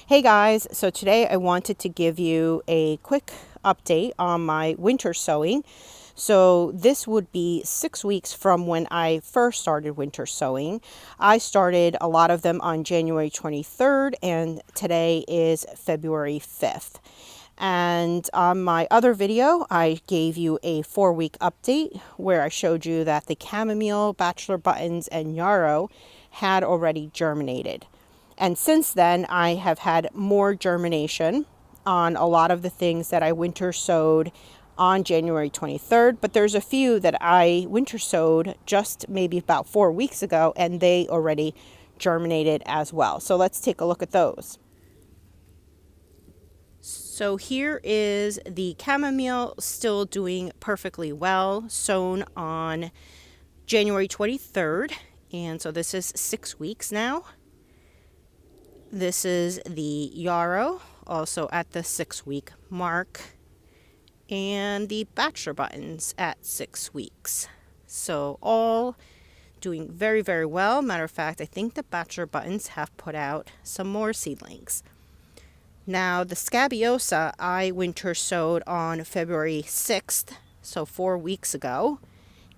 Hey guys, so today I wanted to give you a quick update on my winter sowing. So this would be 6 weeks from when I first started winter sowing. I started a lot of them on January 23rd and today is February 5th. And on my other video, I gave you a 4-week update where I showed you that the chamomile, bachelor buttons, and yarrow had already germinated. And since then, I have had more germination on a lot of the things that I winter sowed on January 23rd. But there's a few that I winter sowed just maybe about 4 weeks ago, and they already germinated as well. So let's take a look at those. So here is the chamomile still doing perfectly well, sown on January 23rd. And so this is 6 weeks now. This is the yarrow, also at the 6-week mark, and the bachelor buttons at 6 weeks. So all doing very, very well. Matter of fact, I think the bachelor buttons have put out some more seedlings. Now the scabiosa I winter sowed on February 6th, so 4 weeks ago,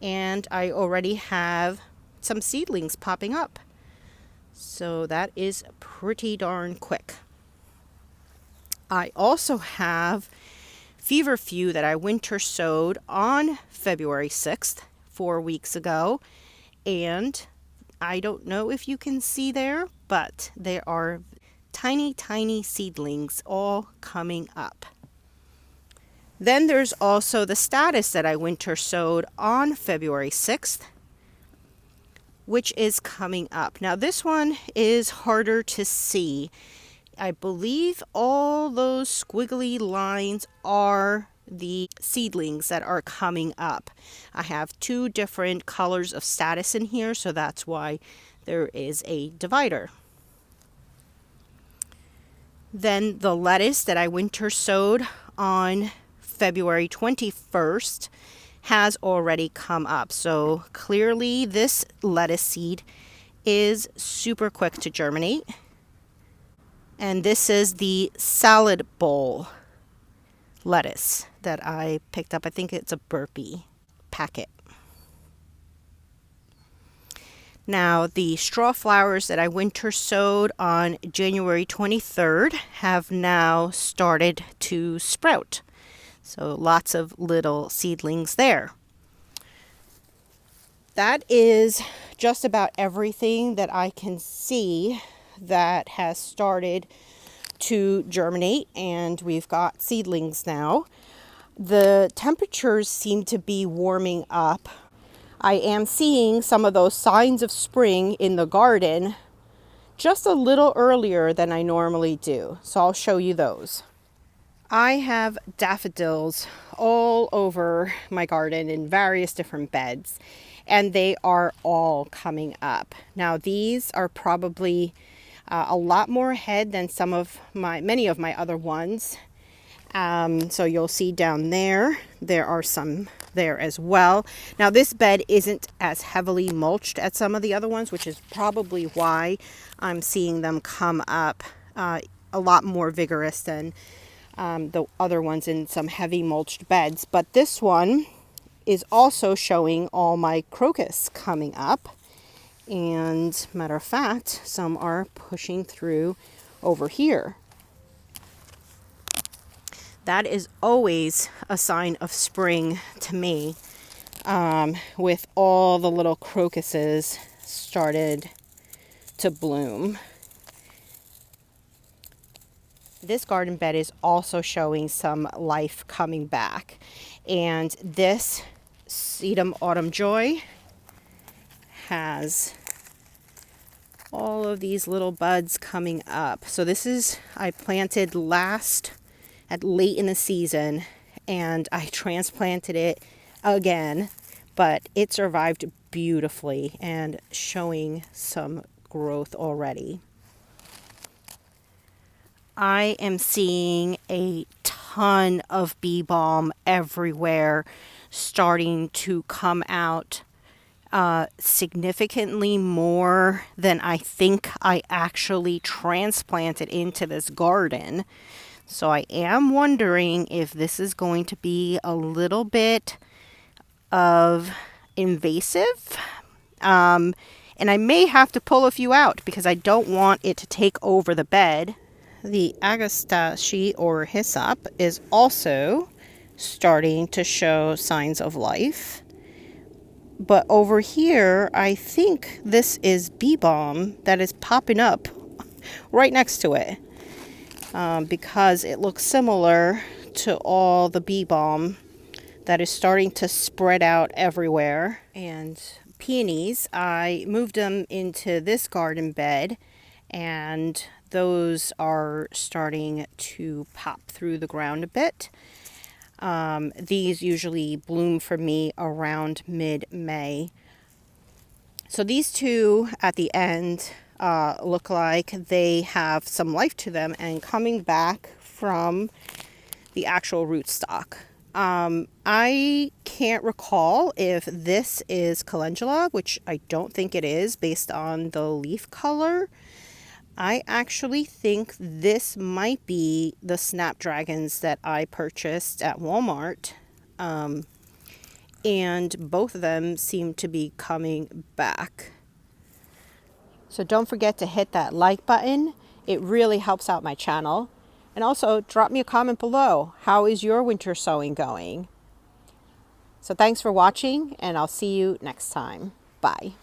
and I already have some seedlings popping up. So that is pretty darn quick. I also have feverfew that I winter sowed on February 6th, 4 weeks ago. And I don't know if you can see there, but there are tiny, tiny seedlings all coming up. Then there's also the status that I winter sowed on February 6th. Which is coming up. Now this one is harder to see. I believe all those squiggly lines are the seedlings that are coming up. I have 2 different colors of status in here, so that's why there is a divider. Then the lettuce that I winter sowed on February 21st has already come up. So clearly this lettuce seed is super quick to germinate. And this is the salad bowl lettuce that I picked up. I think it's a burpee packet. Now the straw flowers that I winter sowed on January 23rd have now started to sprout. So lots of little seedlings there. That is just about everything that I can see that has started to germinate, and we've got seedlings now. The temperatures seem to be warming up. I am seeing some of those signs of spring in the garden just a little earlier than I normally do. So I'll show you those. I have daffodils all over my garden in various different beds, and they are all coming up. Now these are probably a lot more ahead than many of my other ones. So you'll see down there are some there as well. Now this bed isn't as heavily mulched as some of the other ones, which is probably why I'm seeing them come up a lot more vigorous than the other ones in some heavy mulched beds. But this one is also showing all my crocus coming up. And matter of fact, some are pushing through over here. That is always a sign of spring to me, with all the little crocuses started to bloom. This garden bed is also showing some life coming back. And this sedum autumn joy has all of these little buds coming up. So this is, I planted late in the season, and I transplanted it again, but it survived beautifully and showing some growth already. I am seeing a ton of bee balm everywhere starting to come out significantly more than I think I actually transplanted into this garden. So I am wondering if this is going to be a little bit of invasive. And I may have to pull a few out because I don't want it to take over the bed. The agastache or hyssop is also starting to show signs of life. But over here, I think this is bee balm that is popping up right next to it, because it looks similar to all the bee balm that is starting to spread out everywhere. And peonies, I moved them into this garden bed, and those are starting to pop through the ground a bit. These usually bloom for me around mid-May. So these two at the end look like they have some life to them and coming back from the actual rootstock. I can't recall if this is calendula, which I don't think it is based on the leaf color. I actually think this might be the snapdragons that I purchased at Walmart. And both of them seem to be coming back. So don't forget to hit that like button. It really helps out my channel. And also drop me a comment below. How is your winter sowing going? So thanks for watching, and I'll see you next time. Bye.